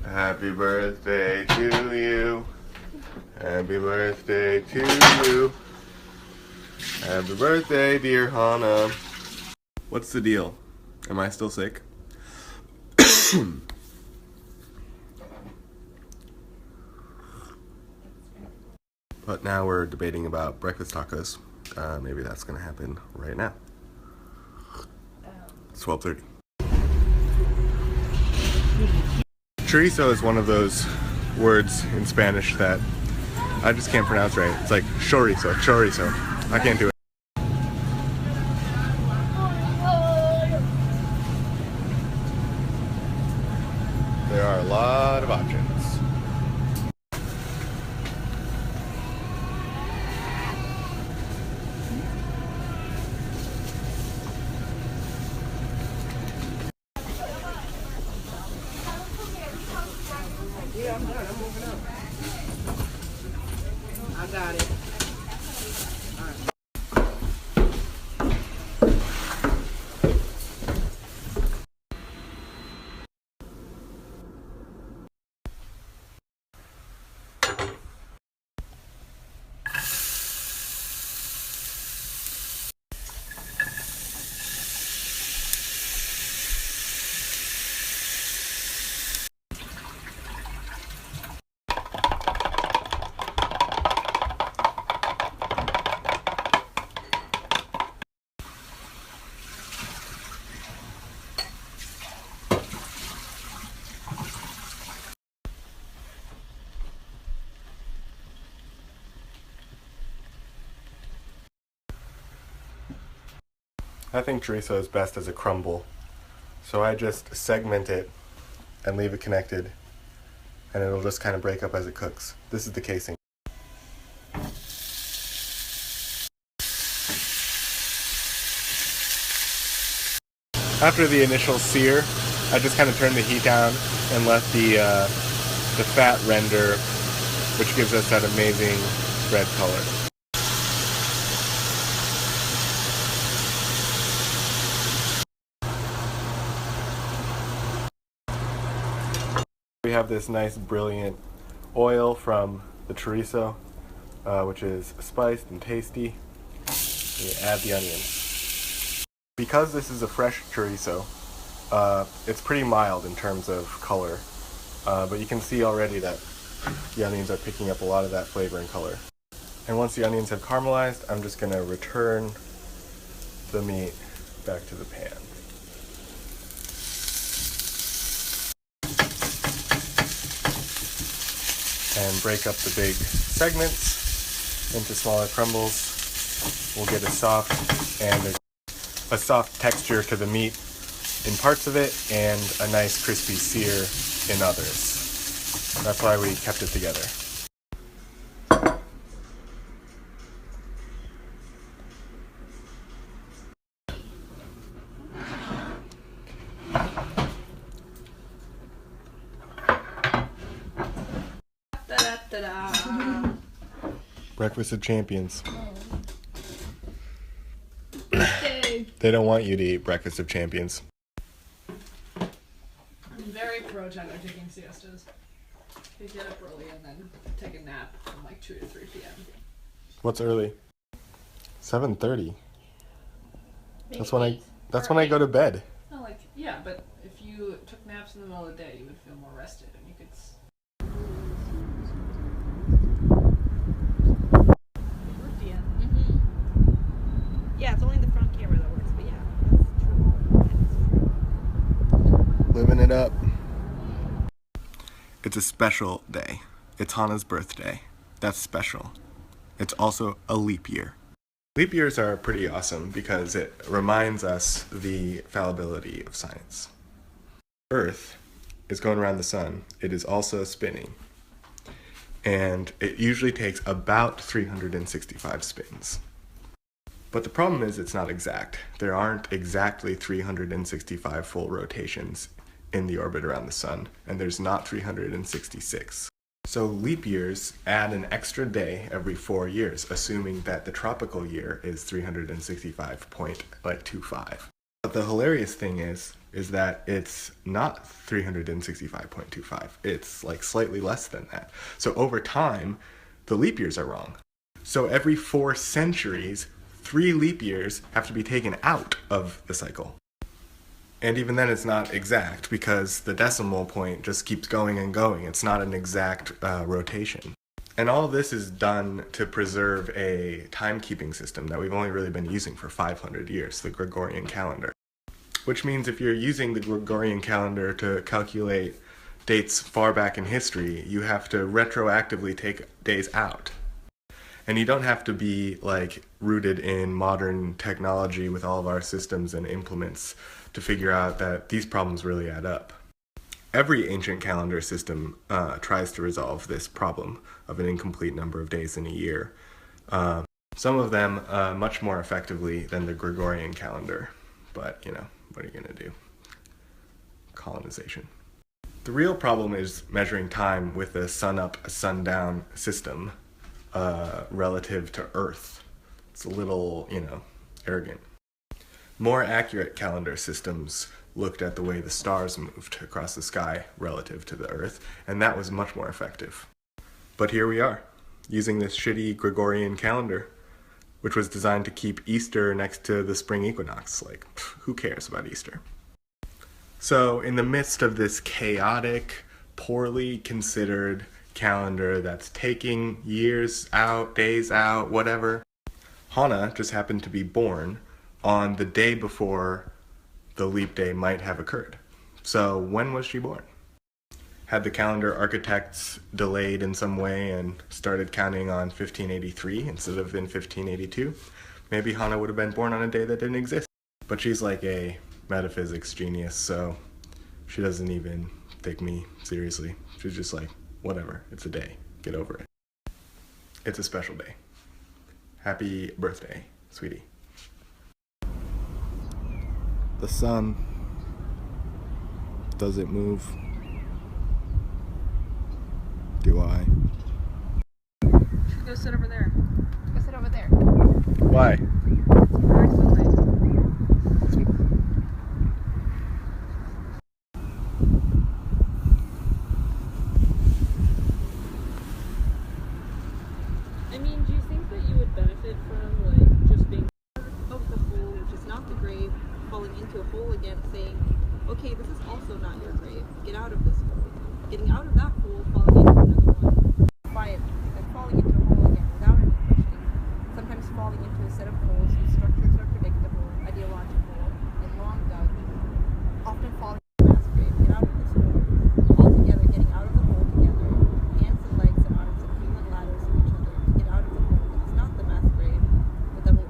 Happy birthday to you. Happy birthday to you. Happy birthday, dear Hannah. What's the deal? Am I still sick? But now we're debating about breakfast tacos. Maybe that's gonna happen right now. It's 12:30. Chorizo is one of those words in Spanish that I just can't pronounce right. It's like chorizo, chorizo. I can't do it. There are a lot of options. Yeah, I'm done. I'm moving up. I got it. All right. I think chorizo is best as a crumble. So I just segment it and leave it connected, and it'll just kind of break up as it cooks. This is the casing. After the initial sear, I just kind of turn the heat down and let the fat render, which gives us that amazing red color. We have this nice brilliant oil from the chorizo, which is spiced and tasty. We add the onions. Because this is a fresh chorizo, it's pretty mild in terms of color, but you can see already that the onions are picking up a lot of that flavor and color. And once the onions have caramelized, I'm just going to return the meat back to the pan. And break up the big segments into smaller crumbles. We'll get a soft texture to the meat in parts of it and a nice crispy sear in others. That's why we kept it together. Ta-da. Breakfast of champions. Yay. They don't want you to eat breakfast of champions. I'm very pro gender taking siestas. They get up early and then take a nap from like 2 to 3 p.m. What's early? 7:30. That's when Or I go to bed. No, like, yeah, but if you took naps in the middle of the day, you would feel more rested and you could. Yeah, it's only the front camera that works, but yeah, that's true. Living it up. It's a special day. It's Hannah's birthday. That's special. It's also a leap year. Leap years are pretty awesome because it reminds us the fallibility of science. Earth is going around the sun. It is also spinning. And it usually takes about 365 spins. But the problem is it's not exact. There aren't exactly 365 full rotations in the orbit around the sun, and there's not 366. So leap years add an extra day every 4 years, assuming that the tropical year is 365.25. But the hilarious thing is, is that it's not 365.25. It's like slightly less than that. So over time, the leap years are wrong. So every 4 centuries, 3 leap years have to be taken out of the cycle. And even then it's not exact because the decimal point just keeps going and going. It's not an exact rotation. And all of this is done to preserve a timekeeping system that we've only really been using for 500 years, the Gregorian calendar. Which means if you're using the Gregorian calendar to calculate dates far back in history, you have to retroactively take days out. And you don't have to be like rooted in modern technology with all of our systems and implements to figure out that these problems really add up. Every ancient calendar system tries to resolve this problem of an incomplete number of days in a year. Some of them much more effectively than the Gregorian calendar, but you know, what are you gonna do? Colonization. The real problem is measuring time with a sun-up, sun-down system relative to Earth. It's a little, you know, arrogant. More accurate calendar systems looked at the way the stars moved across the sky relative to the Earth, and that was much more effective. But here we are, using this shitty Gregorian calendar, which was designed to keep Easter next to the spring equinox. Like, who cares about Easter? So, in the midst of this chaotic, poorly considered calendar that's taking years out, days out, whatever, Hana just happened to be born on the day before the leap day might have occurred. So when was she born? Had the calendar architects delayed in some way and started counting on 1583 instead of in 1582, maybe Hana would have been born on a day that didn't exist. But she's like a metaphysics genius, so she doesn't even take me seriously. She's just like, whatever, it's a day, get over it. It's a special day. Happy birthday, sweetie. The sun, does it move? Do I? Go sit over there. Go sit over there. Why? Direct sunlight. I mean, do you think that you would benefit from, like, just being Of the hole, which is not the grave, falling into a hole again, saying, okay, this is also not your grave. Get out of this hole. Getting out of that hole, falling into another one. Quiet. Then falling into a hole again without any pushing. Sometimes falling into a set of holes whose structures are predictable, ideological, and long dug. Often falling into a mass grave. Get out of this hole. Altogether, getting out of the hole together. Hands and legs and arms and human ladders of each other to get out of the hole that is not the mass grave, but that will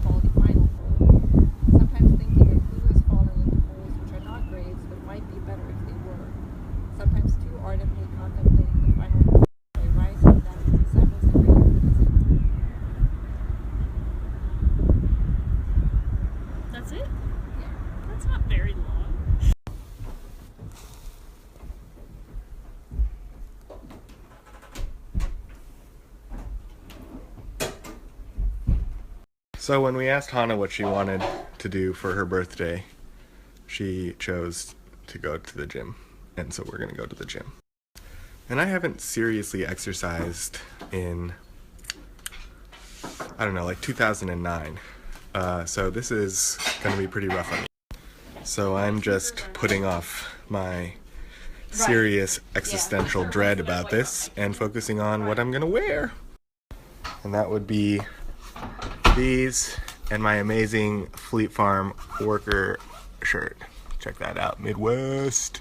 call the final hole. Sometimes thinking of who has fallen into holes which are not graves but might be better if they were. Sometimes too ardently contemplating the final hole by rising that which resembles the grave that is in it. That's it? Yeah. That's not very long. So when we asked Hana what she wanted to do for her birthday, she chose to go to the gym. And so we're gonna go to the gym. And I haven't seriously exercised in, I don't know, like 2009. So this is gonna be pretty rough on me. So I'm just putting off my serious existential dread about this and focusing on what I'm gonna wear. And that would be these and my amazing Fleet Farm worker shirt. Check that out, Midwest.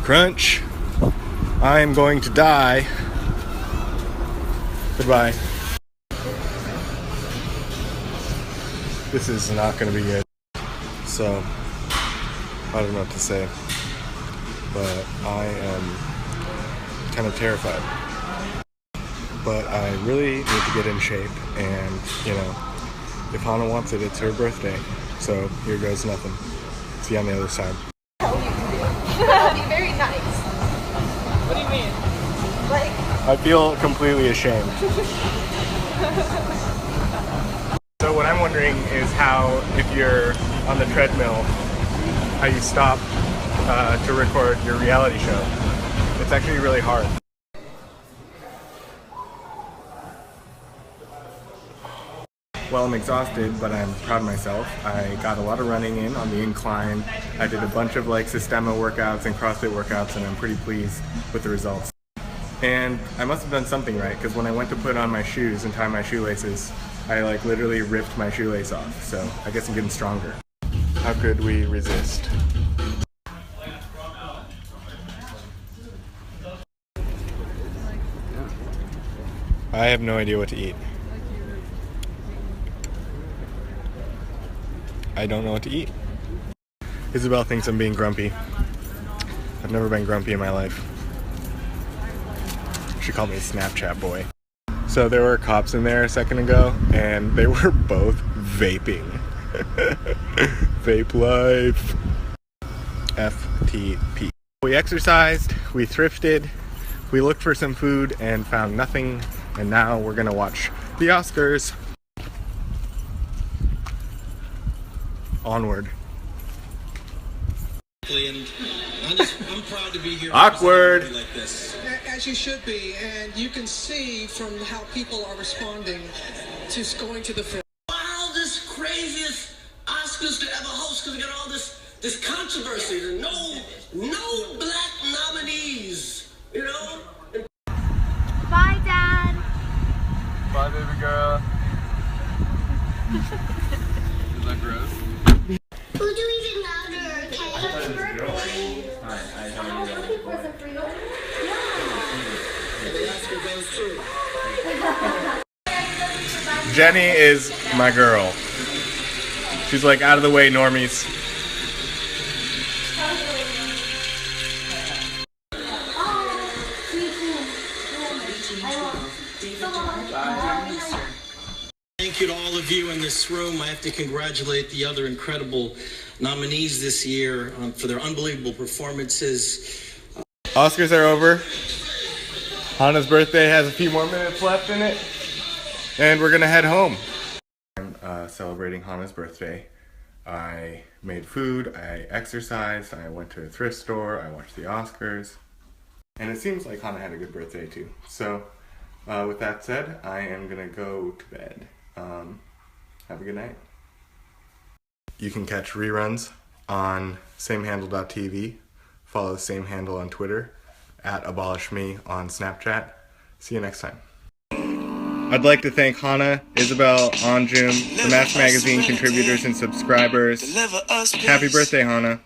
Crunch. I am going to die. Goodbye. This is not going to be good. So, I don't know what to say. But I am kind of terrified. But I really need to get in shape, and, you know, if Hana wants it, it's her birthday. So, here goes nothing. See you on the other side. That'll be very nice. What do you mean? Like, I feel completely ashamed. So what I'm wondering is how, if you're on the treadmill, how you stop to record your reality show. It's actually really hard. Well, I'm exhausted, but I'm proud of myself. I got a lot of running in on the incline. I did a bunch of like Systema workouts and CrossFit workouts, and I'm pretty pleased with the results. And I must have done something right, because when I went to put on my shoes and tie my shoelaces, I like literally ripped my shoelace off. So I guess I'm getting stronger. How could we resist? I have no idea what to eat. I don't know what to eat. Isabel thinks I'm being grumpy. I've never been grumpy in my life. She called me Snapchat boy. So there were cops in there a second ago, and they were both vaping. Vape life. FTP. We exercised, we thrifted, we looked for some food and found nothing, and now we're gonna watch the Oscars. Onward. And I'm proud to be here. Awkward. Like this. As you should be, and you can see from how people are responding to going to the film. Wildest, craziest Oscars to ever host, because we got all this controversy. There's no black nominees, you know? Bye, Dad. Bye, baby girl. Is that gross? We'll do even louder, okay? Jenny is my girl. She's like out of the way, normies. Thank you to all of you in this room. I have to congratulate the other incredible nominees this year for their unbelievable performances. Oscars are over. Hannah's birthday has a few more minutes left in it. And we're gonna head home. I'm celebrating Hannah's birthday. I made food, I exercised, I went to a thrift store, I watched the Oscars. And it seems like Hannah had a good birthday too. So with that said, I am gonna go to bed. Have a good night. You can catch reruns on samehandle.tv. Follow the same handle on Twitter, @abolishme on Snapchat. See you next time. I'd like to thank Hannah, Isabel, Anjum, the Match Magazine contributors and subscribers. Happy birthday, Hannah.